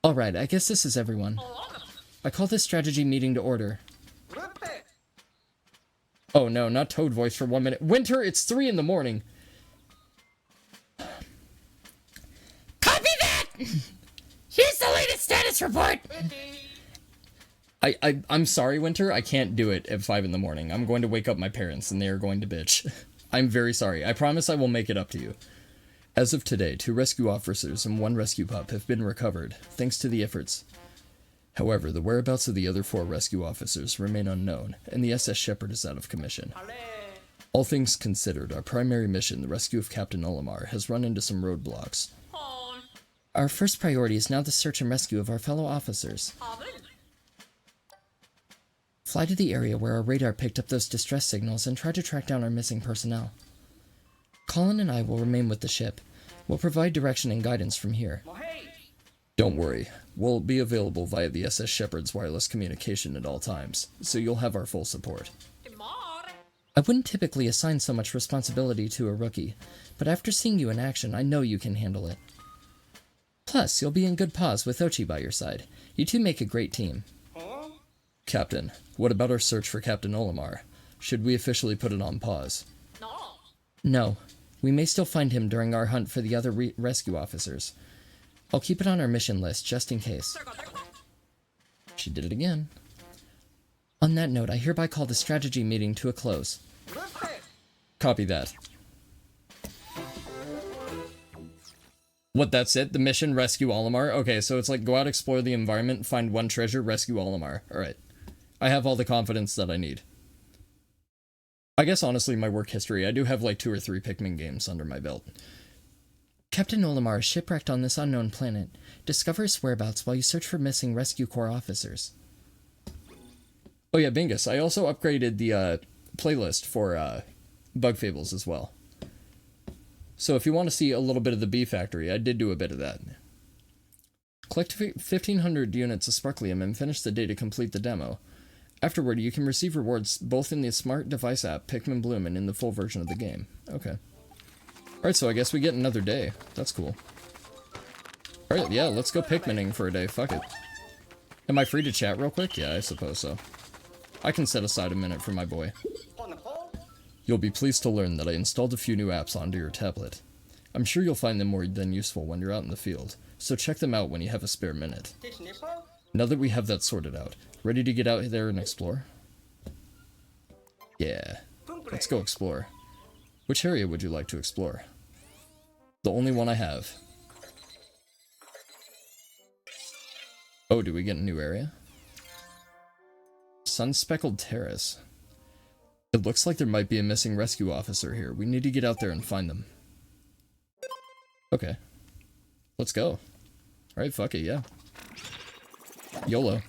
Alright, I guess this is everyone. I call this strategy meeting to order. Oh no, not Toad voice for 1 minute. Winter, it's 3 in the morning. Copy that! Here's the latest status report! I'm sorry, Winter, I can't do it at 5 in the morning. I'm going to wake up my parents and they are going to bitch. I'm very sorry. I promise I will make it up to you. As of today, 2 rescue officers and 1 rescue pup have been recovered, thanks to the efforts. However, the whereabouts of the other 4 rescue officers remain unknown, and the SS Shepherd is out of commission. All things considered, our primary mission, the rescue of Captain Olimar, has run into some roadblocks. Our first priority is now the search and rescue of our fellow officers. Fly to the area where our radar picked up those distress signals and try to track down our missing personnel. Colin and I will remain with the ship. We'll provide direction and guidance from here. Don't worry, we'll be available via the SS Shepherd's wireless communication at all times, so you'll have our full support. I wouldn't typically assign so much responsibility to a rookie, but after seeing you in action, I know you can handle it. Plus, you'll be in good paws with Ochi by your side. You two make a great team. Captain, what about our search for Captain Olimar? Should we officially put it on pause? No. We may still find him during our hunt for the other rescue officers. I'll keep it on our mission list, just in case. She did it again. On that note, I hereby call the strategy meeting to a close. Copy that. What, that's it? The mission, rescue Olimar? Okay, so it's like go out, explore the environment, find 1 treasure, rescue Olimar. Alright. I have all the confidence that I need. I guess honestly, my work history, I do have like 2 or 3 Pikmin games under my belt. Captain Olimar is shipwrecked on this unknown planet. Discover his whereabouts while you search for missing Rescue Corps officers. Oh yeah, Bingus, I also upgraded the playlist for Bug Fables as well. So if you want to see a little bit of the Bee Factory, I did do a bit of that. Collect 1,500 units of Sparklium and finish the day to complete the demo. Afterward, you can receive rewards both in the smart device app Pikmin Bloom and in the full version of the game. Okay. Alright, so I guess we get another day. That's cool. Alright, yeah, let's go Pikmining for a day. Fuck it. Am I free to chat real quick? Yeah, I suppose so. I can set aside a minute for my boy. You'll be pleased to learn that I installed a few new apps onto your tablet. I'm sure you'll find them more than useful when you're out in the field, so check them out when you have a spare minute. Now that we have that sorted out, ready to get out there and explore? Yeah, let's go explore. Which area would you like to explore? The only one I have. Oh, do we get a new area? Sun-speckled terrace. It looks like there might be a missing rescue officer here. We need to get out there and find them. Okay. Let's go. Alright, fuck it, yeah. YOLO.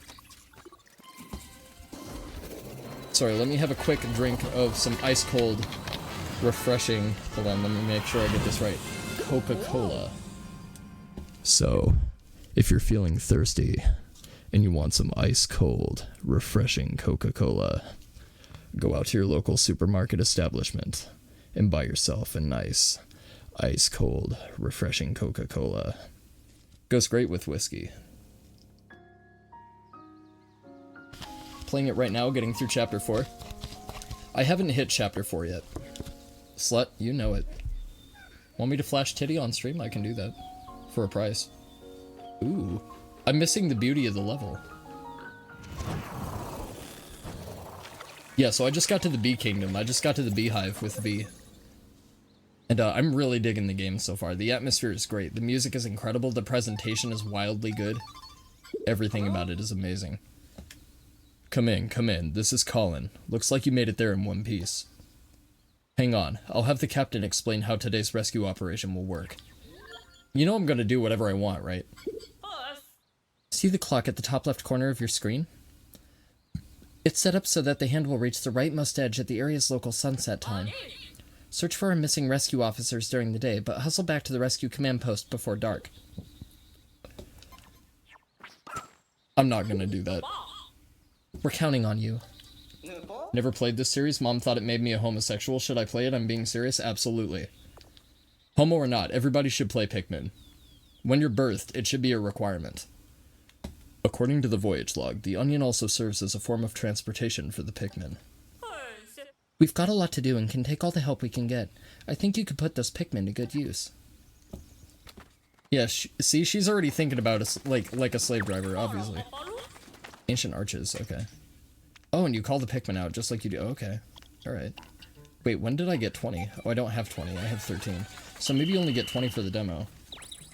Sorry, let me have a quick drink of some ice-cold, refreshing... Hold on, let me make sure I get this right. Coca-Cola. So, if you're feeling thirsty, and you want some ice-cold, refreshing Coca-Cola, go out to your local supermarket establishment and buy yourself a nice, ice-cold, refreshing Coca-Cola. Goes great with whiskey. Playing it right now, getting through Chapter 4. I haven't hit Chapter 4 yet. Slut, you know it. Want me to flash titty on stream? I can do that. For a price. Ooh. I'm missing the beauty of the level. Yeah, so I just got to the Bee Kingdom. I just got to the Beehive with V. And I'm really digging the game so far. The atmosphere is great. The music is incredible. The presentation is wildly good. Everything about it is amazing. Come in, come in. This is Colin. Looks like you made it there in one piece. Hang on. I'll have the captain explain how today's rescue operation will work. You know I'm gonna do whatever I want, right? See the clock at the top left corner of your screen? It's set up so that the hand will reach the rightmost edge at the area's local sunset time. Search for our missing rescue officers during the day, but hustle back to the rescue command post before dark. I'm not gonna do that. We're counting on you. Never played this series? Mom thought it made me a homosexual. Should I play it? I'm being serious? Absolutely. Homo or not, everybody should play Pikmin. When you're birthed, it should be a requirement. According to the voyage log, the onion also serves as a form of transportation for the Pikmin. We've got a lot to do and can take all the help we can get. I think you could put those Pikmin to good use. Yeah, see, she's already thinking about us like a slave driver, obviously. Ancient arches, okay. Oh, and you call the Pikmin out just like you do. Okay, alright. Wait, when did I get 20? Oh, I don't have 20, I have 13. So maybe you only get 20 for the demo.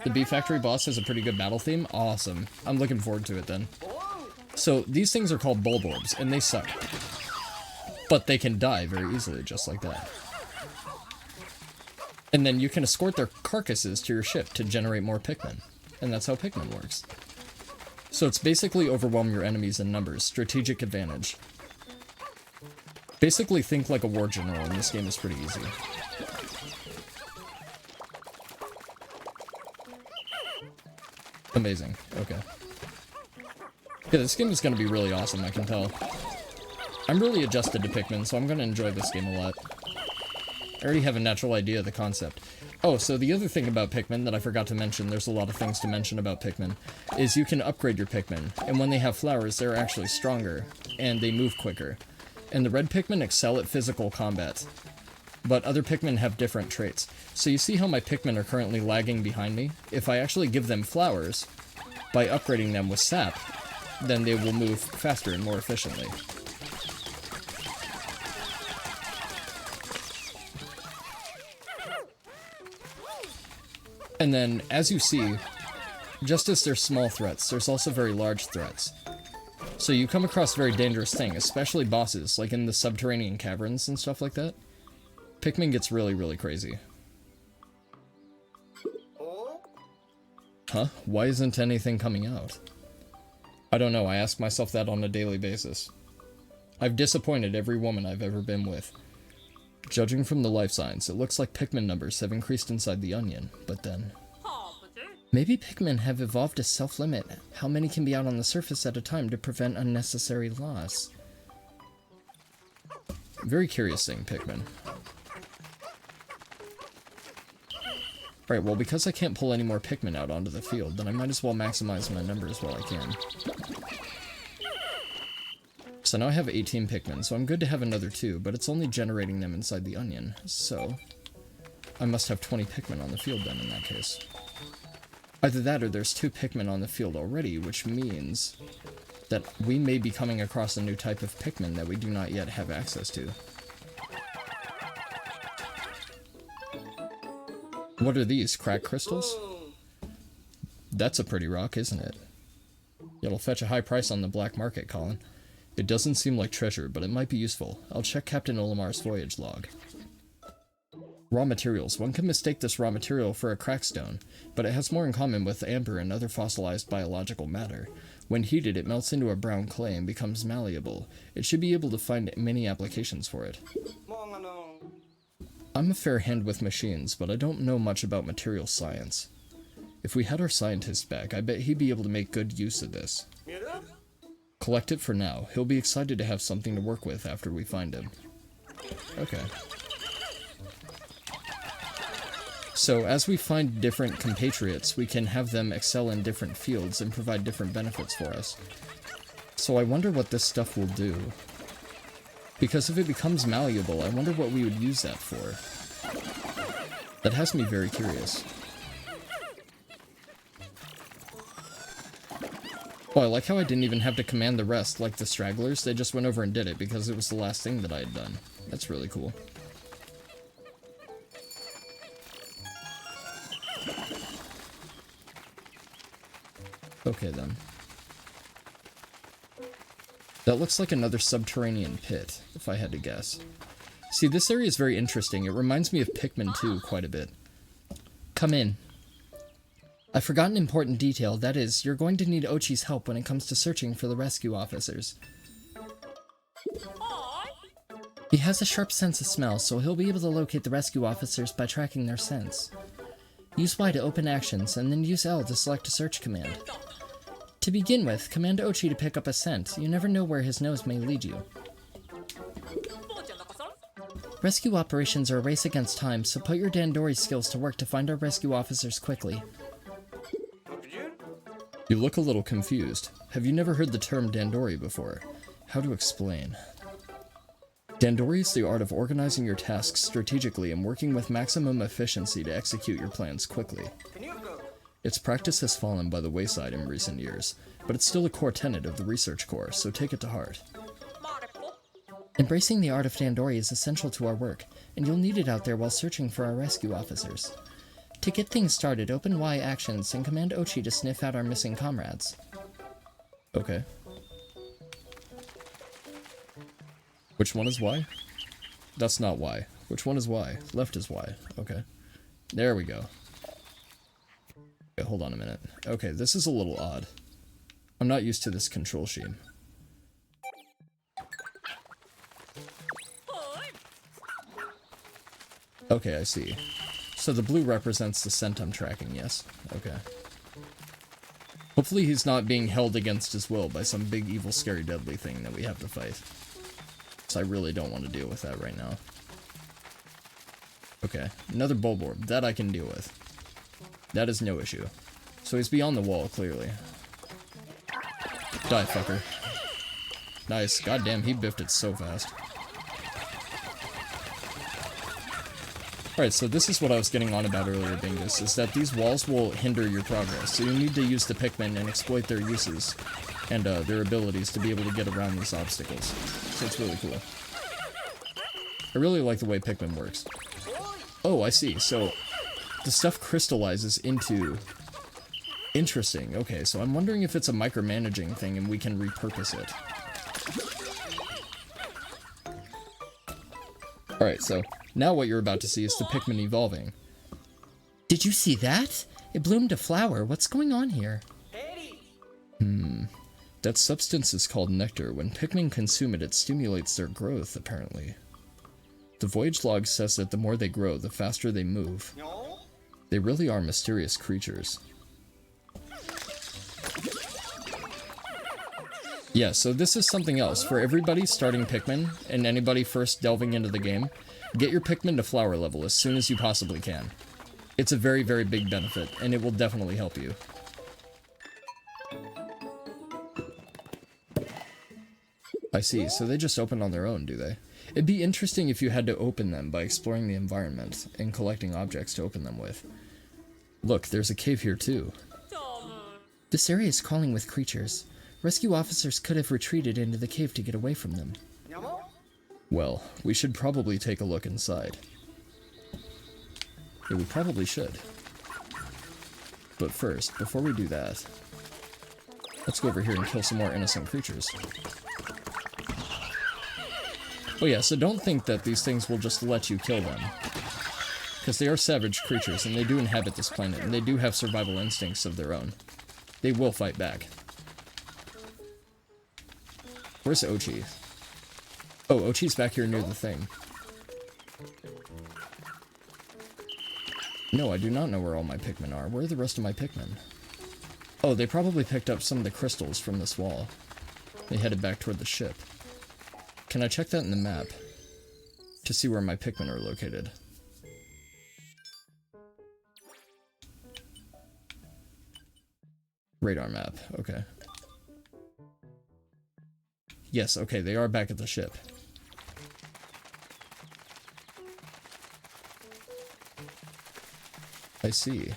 The Bee Factory boss has a pretty good battle theme. Awesome. I'm looking forward to it then. So, these things are called Bulborbs, and they suck. But they can die very easily, just like that. And then you can escort their carcasses to your ship to generate more Pikmin. And that's how Pikmin works. So it's basically overwhelm your enemies in numbers. Strategic advantage. Basically think like a war general, and this game is pretty easy. Amazing. Okay. Yeah, this game is going to be really awesome, I can tell. I'm really adjusted to Pikmin, so I'm going to enjoy this game a lot. I already have a natural idea of the concept. Oh, so the other thing about Pikmin that I forgot to mention, there's a lot of things to mention about Pikmin, is you can upgrade your Pikmin, and when they have flowers, they're actually stronger, and they move quicker. And the red Pikmin excel at physical combat, but other Pikmin have different traits. So you see how my Pikmin are currently lagging behind me? If I actually give them flowers, by upgrading them with sap, then they will move faster and more efficiently. And then, as you see, just as there's small threats, there's also very large threats. So you come across very dangerous things, especially bosses, like in the subterranean caverns and stuff like that. Pikmin gets really, really crazy. Huh? Why isn't anything coming out? I don't know, I ask myself that on a daily basis. I've disappointed every woman I've ever been with. Judging from the life signs, it looks like Pikmin numbers have increased inside the onion, but then... Maybe Pikmin have evolved a self-limit. How many can be out on the surface at a time to prevent unnecessary loss? Very curious thing, Pikmin. Right, well, because I can't pull any more Pikmin out onto the field, then I might as well maximize my numbers while I can. So now I have 18 Pikmin, so I'm good to have another 2, but it's only generating them inside the onion, so... I must have 20 Pikmin on the field then, in that case. Either that or there's 2 Pikmin on the field already, which means that we may be coming across a new type of Pikmin that we do not yet have access to. What are these, crack crystals? That's a pretty rock, isn't it? It'll fetch a high price on the black market, Colin. It doesn't seem like treasure, but it might be useful. I'll check Captain Olimar's voyage log. Raw materials. One can mistake this raw material for a crackstone, but it has more in common with amber and other fossilized biological matter. When heated, it melts into a brown clay and becomes malleable. It should be able to find many applications for it. I'm a fair hand with machines, but I don't know much about material science. If we had our scientist back, I bet he'd be able to make good use of this. Collect it for now. He'll be excited to have something to work with after we find him. Okay. So, as we find different compatriots, we can have them excel in different fields and provide different benefits for us. So I wonder what this stuff will do. Because if it becomes malleable, I wonder what we would use that for. That has me very curious. Oh, I like how I didn't even have to command the rest like the stragglers. They just went over and did it because it was the last thing that I had done. That's really cool. Okay, then. That looks like another subterranean pit, if I had to guess. See, this area is very interesting. It reminds me of Pikmin 2 quite a bit. Come in. I forgot an important detail. That is, you're going to need Ochi's help when it comes to searching for the rescue officers. He has a sharp sense of smell, so he'll be able to locate the rescue officers by tracking their scents. Use Y to open actions, and then use L to select a search command. To begin with, command Ochi to pick up a scent. You never know where his nose may lead you. Rescue operations are a race against time, so put your Dandori skills to work to find our rescue officers quickly. You look a little confused. Have you never heard the term Dandori before? How to explain? Dandori is the art of organizing your tasks strategically and working with maximum efficiency to execute your plans quickly. Its practice has fallen by the wayside in recent years, but it's still a core tenet of the research core, so take it to heart. Embracing the art of Dandori is essential to our work, and you'll need it out there while searching for our rescue officers. To get things started, open Y actions and command Ochi to sniff out our missing comrades. Okay. Which one is Y? That's not Y. Which one is Y? Left is Y. Okay. There we go. Okay, hold on a minute. Okay, this is a little odd. I'm not used to this control scheme. Okay, I see. So the blue represents the scent I'm tracking, yes? Okay. Hopefully he's not being held against his will by some big, evil, scary, deadly thing that we have to fight. So I really don't want to deal with that right now. Okay, another bulborb. That I can deal with. That is no issue. So he's beyond the wall, clearly. Die, fucker. Nice. Goddamn, he biffed it so fast. Alright, so this is what I was getting on about earlier, Dingus, is that these walls will hinder your progress, so you need to use the Pikmin and exploit their uses and their abilities to be able to get around these obstacles. So it's really cool. I really like the way Pikmin works. Oh, I see. So the stuff crystallizes into... Interesting. Okay, so I'm wondering if it's a micromanaging thing and we can repurpose it. Alright, so now what you're about to see is the Pikmin evolving. Did you see that? It bloomed a flower. What's going on here? That substance is called nectar. When Pikmin consume it, it stimulates their growth, apparently. The voyage log says that the more they grow, the faster they move. They really are mysterious creatures. Yeah, so this is something else. For everybody starting Pikmin, and anybody first delving into the game, get your Pikmin to flower level as soon as you possibly can. It's a very, very big benefit, and it will definitely help you. I see, so they just open on their own, do they? It'd be interesting if you had to open them by exploring the environment and collecting objects to open them with. Look, there's a cave here too. This area is crawling with creatures. Rescue officers could have retreated into the cave to get away from them. Well, we should probably take a look inside. Yeah, we probably should. But first, before we do that, let's go over here and kill some more innocent creatures. Oh yeah, so don't think that these things will just let you kill them. Because they are savage creatures, and they do inhabit this planet, and they do have survival instincts of their own. They will fight back. Where's Ochi? Oh, Ochi's back here near the thing. No, I do not know where all my Pikmin are. Where are the rest of my Pikmin? Oh, they probably picked up some of the crystals from this wall. They headed back toward the ship. Can I check that in the map? To see where my Pikmin are located. Radar map, okay. Yes, okay, they are back at the ship. I see.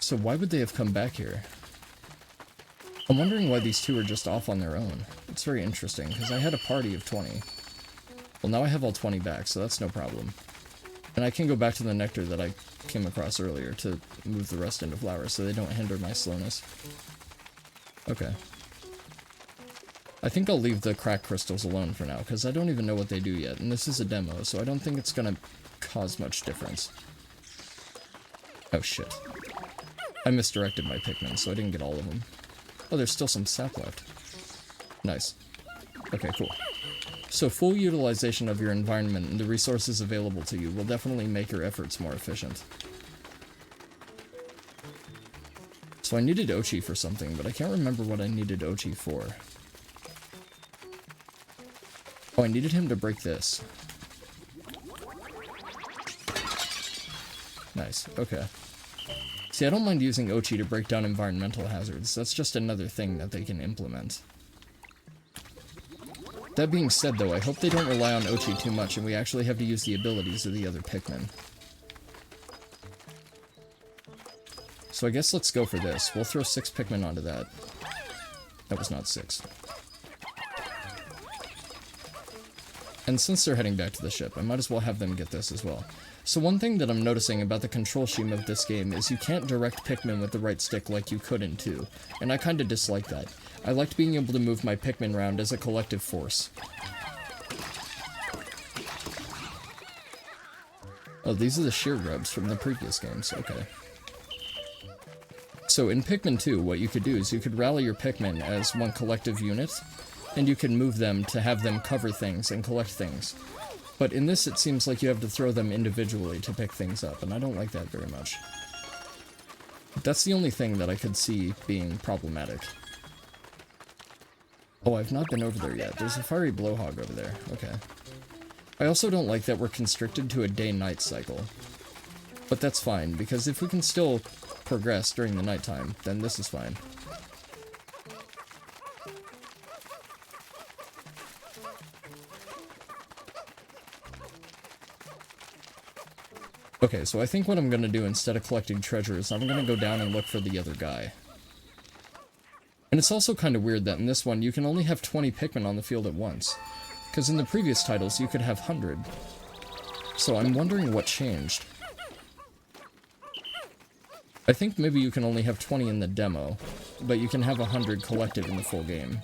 So why would they have come back here? I'm wondering why these two are just off on their own. It's very interesting, because I had a party of 20. Well, now I have all 20 back, so that's no problem. And I can go back to the nectar that I came across earlier to move the rest into flowers so they don't hinder my slowness. Okay. I think I'll leave the crack crystals alone for now, because I don't even know what they do yet, and this is a demo, so I don't think it's gonna cause much difference. Oh shit. I misdirected my Pikmin, so I didn't get all of them. Oh, there's still some sap left. Nice. Okay, cool. So full utilization of your environment and the resources available to you will definitely make your efforts more efficient. So I needed Ochi for something, but I can't remember what I needed Ochi for. Oh, I needed him to break this. Nice, okay. See, I don't mind using Ochi to break down environmental hazards. That's just another thing that they can implement. That being said, though, I hope they don't rely on Ochi too much and we actually have to use the abilities of the other Pikmin. So I guess let's go for this. We'll throw 6 Pikmin onto that. That was not 6. And since they're heading back to the ship, I might as well have them get this as well. So one thing that I'm noticing about the control scheme of this game is you can't direct Pikmin with the right stick like you could in 2, and I kinda dislike that. I liked being able to move my Pikmin around as a collective force. Oh, these are the shear grubs from the previous games, okay. So in Pikmin 2, what you could do is you could rally your Pikmin as one collective unit, and you can move them to have them cover things and collect things. But in this, it seems like you have to throw them individually to pick things up, and I don't like that very much. That's the only thing that I could see being problematic. Oh, I've not been over there yet. There's a fiery blowhog over there. Okay. I also don't like that we're constricted to a day-night cycle. But that's fine, because if we can still progress during the nighttime, then this is fine. Okay, so I think what I'm gonna do instead of collecting treasure is I'm gonna go down and look for the other guy. And it's also kind of weird that in this one you can only have 20 Pikmin on the field at once. Because in the previous titles you could have 100. So I'm wondering what changed. I think maybe you can only have 20 in the demo, but you can have 100 collective in the full game.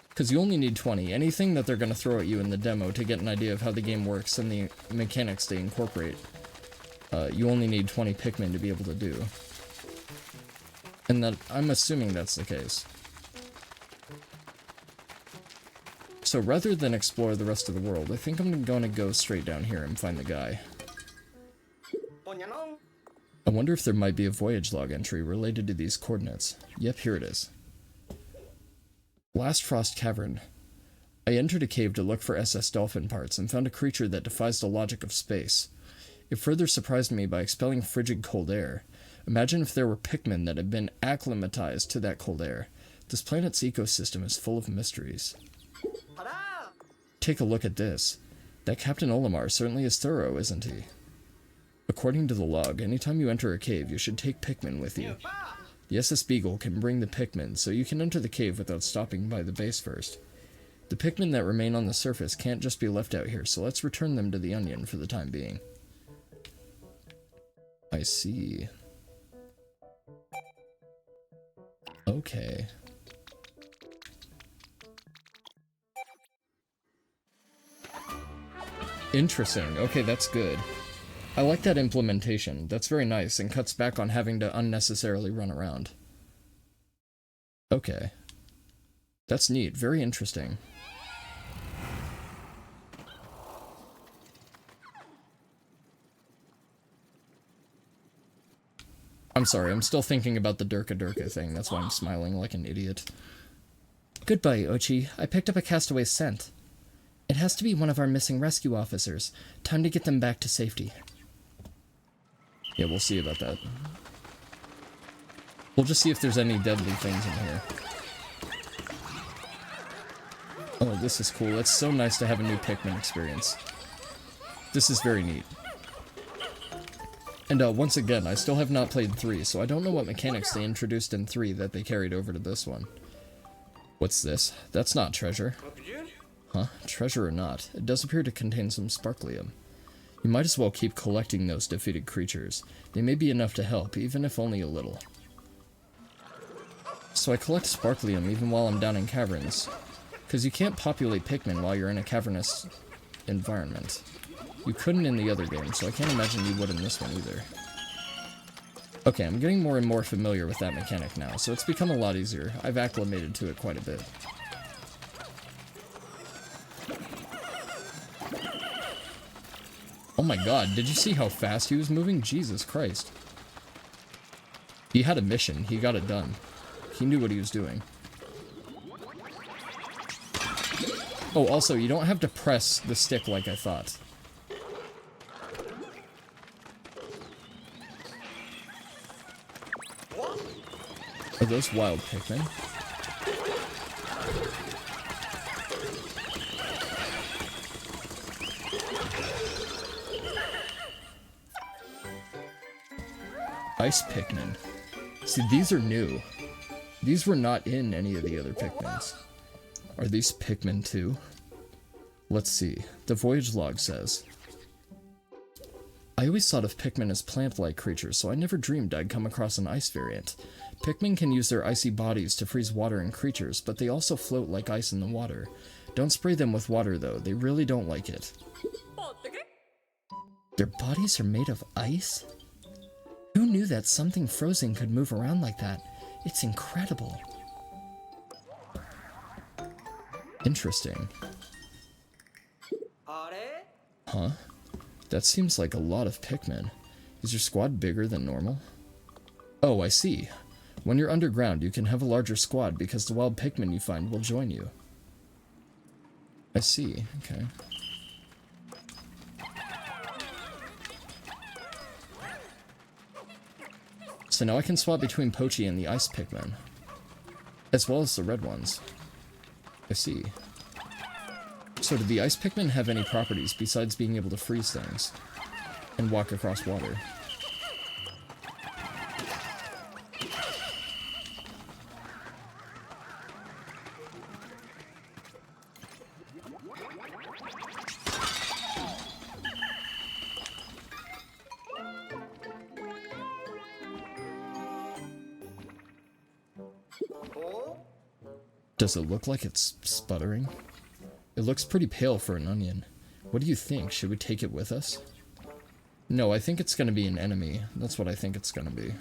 Because you only need 20. Anything that they're going to throw at you in the demo to get an idea of how the game works and the mechanics they incorporate, you only need 20 Pikmin to be able to do. And that, I'm assuming that's the case. So rather than explore the rest of the world, I think I'm going to go straight down here and find the guy. I wonder if there might be a voyage log entry related to these coordinates. Yep, here it is. Last Frost Cavern. I entered a cave to look for SS Dolphin parts and found a creature that defies the logic of space. It further surprised me by expelling frigid cold air. Imagine if there were Pikmin that had been acclimatized to that cold air. This planet's ecosystem is full of mysteries. Take a look at this. That Captain Olimar certainly is thorough, isn't he? According to the log, anytime you enter a cave, you should take Pikmin with you. The SS Beagle can bring the Pikmin, so you can enter the cave without stopping by the base first. The Pikmin that remain on the surface can't just be left out here, so let's return them to the Onion for the time being. I see. Okay. Interesting. Okay, that's good. I like that implementation. That's very nice and cuts back on having to unnecessarily run around. Okay. That's neat. Very interesting. I'm sorry, I'm still thinking about the Durka Durka thing. That's why I'm smiling like an idiot. Goodbye, Ochi. I picked up a castaway's scent. It has to be one of our missing rescue officers. Time to get them back to safety. Yeah, we'll see about that. We'll just see if there's any deadly things in here. Oh, this is cool. It's so nice to have a new Pikmin experience. This is very neat. And once again, I still have not played 3, so I don't know what mechanics they introduced in 3 that they carried over to this one. What's this? That's not treasure. Huh? Treasure or not, it does appear to contain some sparklium. You might as well keep collecting those defeated creatures. They may be enough to help, even if only a little. So I collect sparklium even while I'm down in caverns, because you can't populate Pikmin while you're in a cavernous environment. You couldn't in the other game, so I can't imagine you would in this one either. Okay, I'm getting more and more familiar with that mechanic now, so it's become a lot easier. I've acclimated to it quite a bit. Oh my god, did you see how fast he was moving? Jesus Christ. He had a mission, he got it done. He knew what he was doing. Oh, also, you don't have to press the stick like I thought. Are those wild Pikmin? Ice Pikmin. See, these are new. These were not in any of the other Pikmins. Are these Pikmin too? Let's see. The voyage log says, I always thought of Pikmin as plant-like creatures, so I never dreamed I'd come across an ice variant. Pikmin can use their icy bodies to freeze water and creatures, but they also float like ice in the water. Don't spray them with water though, they really don't like it. Their bodies are made of ice? Who knew that something frozen could move around like that? It's incredible. Interesting. Huh? That seems like a lot of Pikmin. Is your squad bigger than normal? Oh, I see. When you're underground, you can have a larger squad because the wild Pikmin you find will join you. I see, okay. So now I can swap between Pochi and the ice Pikmin, as well as the red ones. I see. So do the ice Pikmin have any properties besides being able to freeze things and walk across water? Does it look like it's sputtering? It looks pretty pale for an onion. What do you think? Should we take it with us? No, I think it's gonna be an enemy. That's what I think it's gonna be.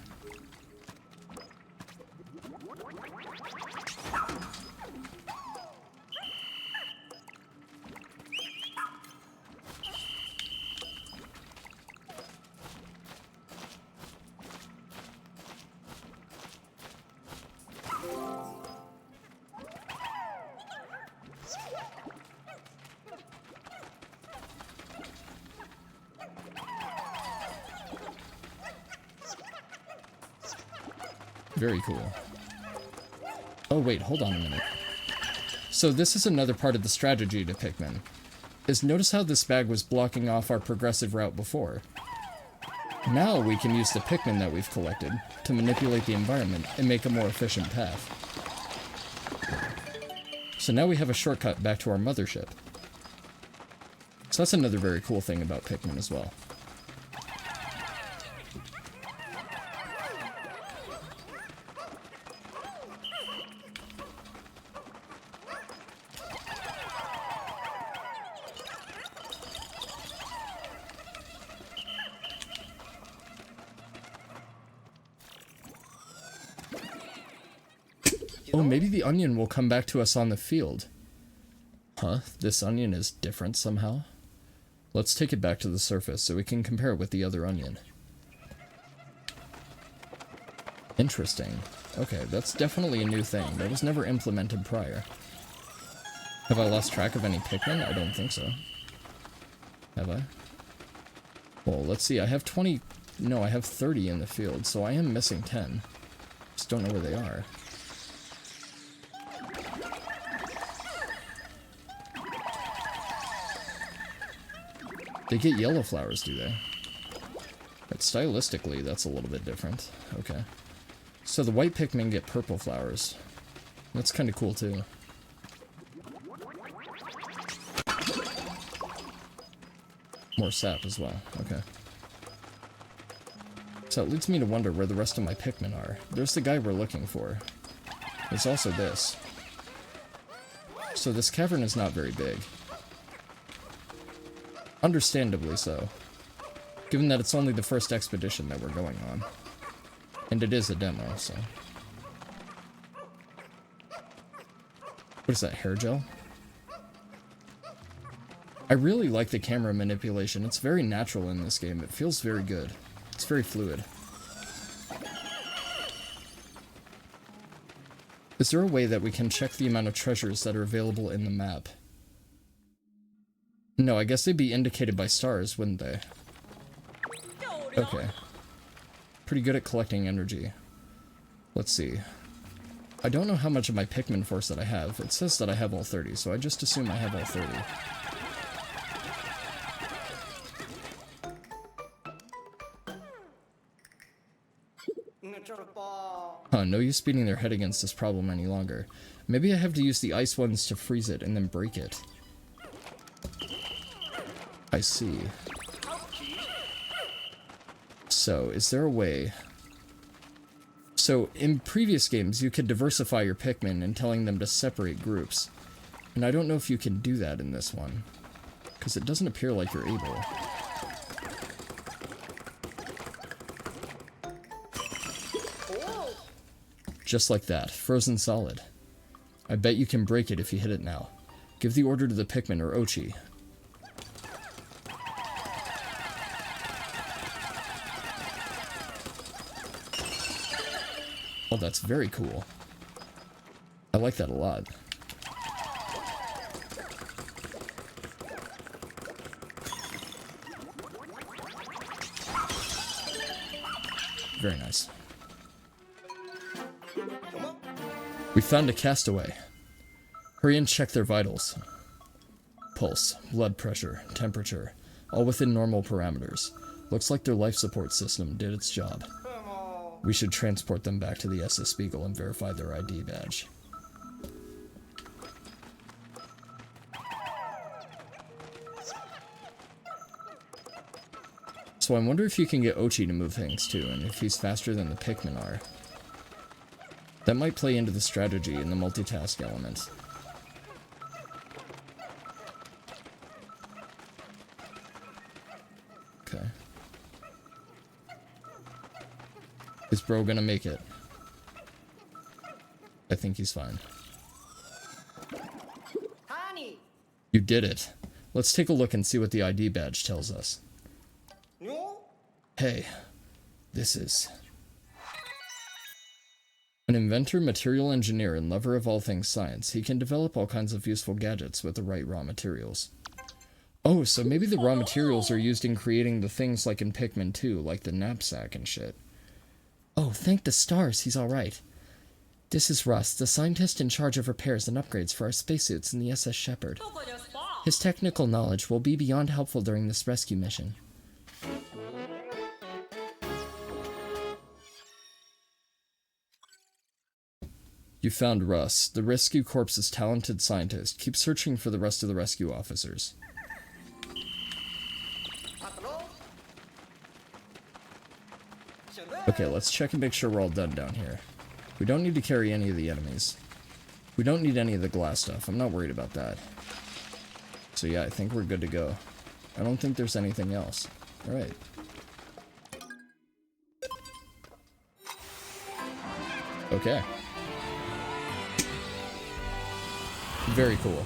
Very cool. Oh wait, hold on a minute. So this is another part of the strategy to Pikmin. Is notice how this bag was blocking off our progressive route before. Now we can use the Pikmin that we've collected to manipulate the environment and make a more efficient path. So now we have a shortcut back to our mothership. So that's another very cool thing about Pikmin as well. Oh, maybe the onion will come back to us on the field. Huh? This onion is different somehow? Let's take it back to the surface so we can compare it with the other onion. Interesting. Okay, that's definitely a new thing. That was never implemented prior. Have I lost track of any Pikmin? I don't think so. Have I? Well, let's see. I have 20... No, I have 30 in the field, so I am missing 10. Just don't know where they are. They get yellow flowers, do they? But stylistically, that's a little bit different. Okay. So the white Pikmin get purple flowers. That's kind of cool, too. More sap as well. Okay. So it leads me to wonder where the rest of my Pikmin are. There's the guy we're looking for. There's also this. So this cavern is not very big. Understandably so, given that it's only the first expedition that we're going on. And it is a demo, so... What is that, hair gel? I really like the camera manipulation. It's very natural in this game. It feels very good. It's very fluid. Is there a way that we can check the amount of treasures that are available in the map? No, I guess they'd be indicated by stars, wouldn't they? Okay. Pretty good at collecting energy. Let's see. I don't know how much of my Pikmin force that I have. It says that I have all 30, so I just assume I have all 30. Huh, no use beating their head against this problem any longer. Maybe I have to use the ice ones to freeze it and then break it. I see. So, is there a way... So, in previous games, you could diversify your Pikmin in telling them to separate groups. And I don't know if you can do that in this one. Because it doesn't appear like you're able. Just like that, frozen solid. I bet you can break it if you hit it now. Give the order to the Pikmin or Ochi. Oh, that's very cool. I like that a lot. Very nice. We found a castaway. Hurry and check their vitals. Pulse, blood pressure, temperature, all within normal parameters. Looks like their life support system did its job. We should transport them back to the SS Beagle and verify their ID badge. So I wonder if you can get Ochi to move things too, and if he's faster than the Pikmin are. That might play into the strategy and the multitask element. Okay. Is bro gonna make it? I think he's fine. Honey. You did it. Let's take a look and see what the ID badge tells us. No. Hey, this is... An inventor, material engineer, and lover of all things science, he can develop all kinds of useful gadgets with the right raw materials. Oh, so maybe the raw materials are used in creating the things like in Pikmin 2, like the knapsack and shit. Oh, thank the stars, he's alright. This is Russ, the scientist in charge of repairs and upgrades for our spacesuits in the SS Shepherd. His technical knowledge will be beyond helpful during this rescue mission. You found Russ. The Rescue Corps' talented scientist. Keep searching for the rest of the rescue officers. Okay, let's check and make sure we're all done down here. We don't need to carry any of the enemies. We don't need any of the glass stuff. I'm not worried about that. So yeah, I think we're good to go. I don't think there's anything else. Alright. Okay. Very cool.